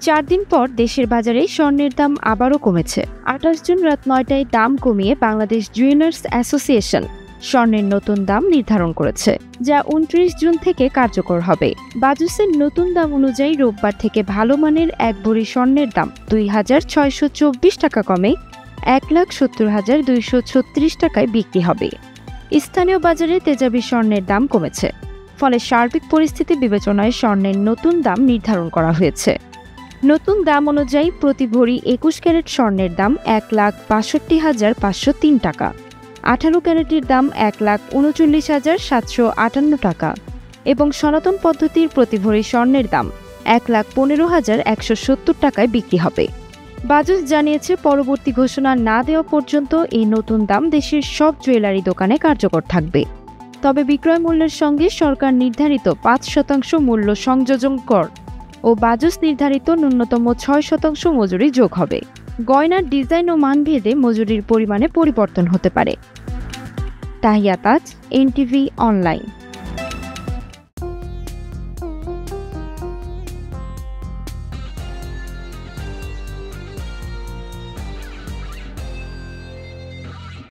4 দিন পর দেশের বাজারে স্বর্ণের দাম আবারও কমেছে। 28 জুন রাত 9টায় দাম কমিয়ে বাংলাদেশ জুয়েলার্স অ্যাসোসিয়েশন স্বর্ণের নতুন দাম নির্ধারণ করেছে, যা 29 জুন থেকে কার্যকর হবে। বাজুসের নতুন দাম অনুযায়ী রোববার থেকে ভালো মানের 1 ভরি স্বর্ণের দাম 2,624 টাকা কমে 1,70,236 টাকায় বিক্রি হবে। স্থানীয় বাজারে তেজাবি স্বর্ণের দাম কমেছে, ফলে সার্বিক পরিস্থিতি বিবেচনায় স্বর্ণের নতুন দাম নির্ধারণ করা হয়েছে। নতুন দাম অনুযায়ী প্রতি ভরি 21 ক্যারেট স্বর্ণের দাম 1,62,503 টাকা, 18 ক্যারেটের দাম 1,39,758 টাকা এবং সনাতন পদ্ধতির প্রতি ভরি স্বর্ণের দাম 1,15,170 টাকায় বিক্রি হবে। বাজুস জানিয়েছে, পরবর্তী ঘোষণা না দেওয়া পর্যন্ত এই নতুন দাম দেশের সব জুয়েলারি দোকানে কার্যকর থাকবে। তবে বিক্রয় মূল্যের সঙ্গে সরকার নির্ধারিত 5% মূল্য সংযোজন কর ও বাজুস নির্ধারিত ন্যূনতম 6% মজুরি যোগ হবে। গয়নার ডিজাইন ও মানভেদে মজুরির পরিমাণে পরিবর্তন হতে পারে। তাহিয়া তাজ, NTV অনলাইন।